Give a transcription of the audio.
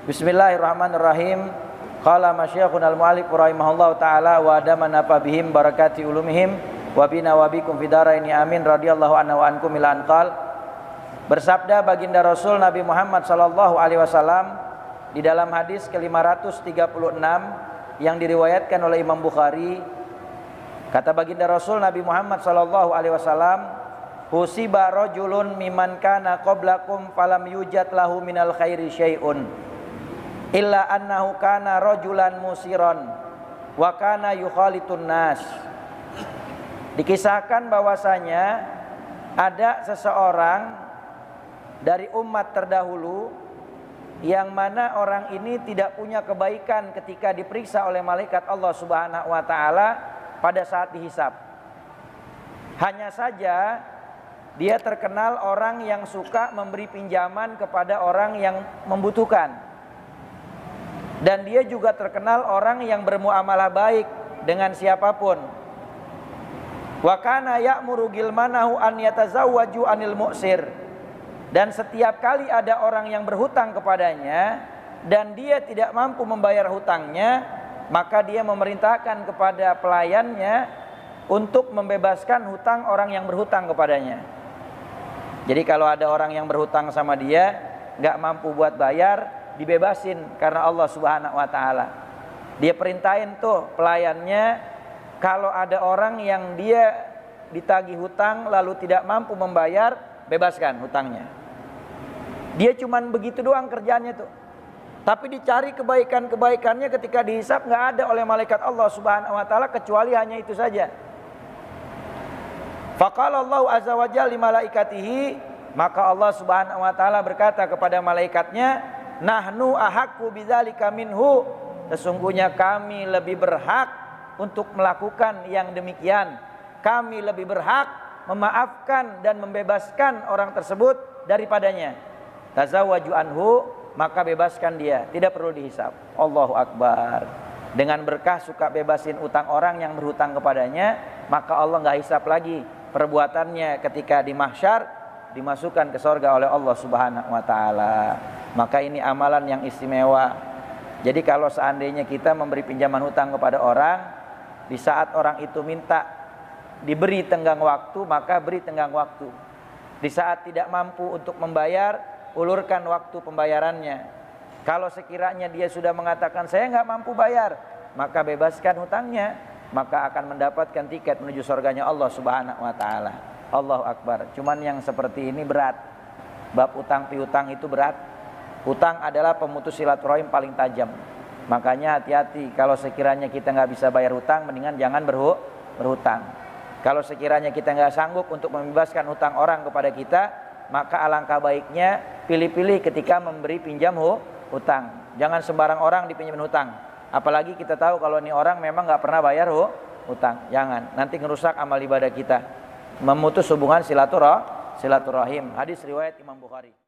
Bismillahirrahmanirrahim. Qala masyayikhuna al-mu'allif rahimahullahu taala wa adamana fa bihim barakati ulumihim wa bina wa bikum fidaraini amin radhiyallahu anhu wa ankum ila anqal. Bersabda baginda Rasul Nabi Muhammad sallallahu alaihi wasallam di dalam hadis ke-536 yang diriwayatkan oleh Imam Bukhari, kata baginda Rasul Nabi Muhammad sallallahu alaihi wasallam, "Husiba rajulun mimman kana qablakum falam yujad lahu minal khairi syai'un illa annahu kana rajulan musiran wa kana yukhalitun nas." Dikisahkan bahwasanya ada seseorang dari umat terdahulu yang mana orang ini tidak punya kebaikan ketika diperiksa oleh malaikat Allah Subhanahu wa taala pada saat dihisab. Hanya saja dia terkenal orang yang suka memberi pinjaman kepada orang yang membutuhkan. Dan dia juga terkenal orang yang bermuamalah baik dengan siapapun. Wa kana ya'muru gilmanahu an yatazawwaju anil mu'sir. Dan setiap kali ada orang yang berhutang kepadanya dan dia tidak mampu membayar hutangnya, maka dia memerintahkan kepada pelayannya untuk membebaskan hutang orang yang berhutang kepadanya. Jadi kalau ada orang yang berhutang sama dia, nggak mampu buat bayar, dibebasin karena Allah Subhanahu wa taala. Dia perintahin tuh pelayannya, kalau ada orang yang dia ditagih hutang lalu tidak mampu membayar, bebaskan hutangnya. Dia cuman begitu doang kerjaannya tuh. Tapi dicari kebaikan-kebaikannya ketika dihisab nggak ada oleh malaikat Allah Subhanahu wa taala kecuali hanya itu saja. Faqala Allah azza wa jalla li malaikatihi, maka Allah Subhanahu wa taala berkata kepada malaikatnya, "Nahnu ahaqqu bidzalika minhu." Sesungguhnya kami lebih berhak untuk melakukan yang demikian. Kami lebih berhak memaafkan dan membebaskan orang tersebut daripadanya. Tazawwaju anhu, maka bebaskan dia, tidak perlu dihisab. Allahu akbar. Dengan berkah suka bebasin utang orang yang berhutang kepadanya, maka Allah enggak hisab lagi perbuatannya ketika di mahsyar, dimasukkan ke surga oleh Allah Subhanahu wa taala. Maka ini amalan yang istimewa. Jadi kalau seandainya kita memberi pinjaman hutang kepada orang, di saat orang itu minta diberi tenggang waktu, maka beri tenggang waktu. Di saat tidak mampu untuk membayar, ulurkan waktu pembayarannya. Kalau sekiranya dia sudah mengatakan saya nggak mampu bayar, maka bebaskan hutangnya, maka akan mendapatkan tiket menuju surganya Allah Subhanahu wa taala. Allahu akbar. Cuman yang seperti ini berat. Bab utang piutang itu berat. Hutang adalah pemutus silaturahim paling tajam. Makanya hati-hati kalau sekiranya kita nggak bisa bayar hutang, mendingan jangan berhutang. Kalau sekiranya kita nggak sanggup untuk membebaskan hutang orang kepada kita, maka alangkah baiknya pilih-pilih ketika memberi pinjam hutang. Jangan sembarang orang dipinjam hutang. Apalagi kita tahu kalau ini orang memang nggak pernah bayar hutang. Jangan, nanti ngerusak amal ibadah kita, memutus hubungan silaturahim. Hadis riwayat Imam Bukhari.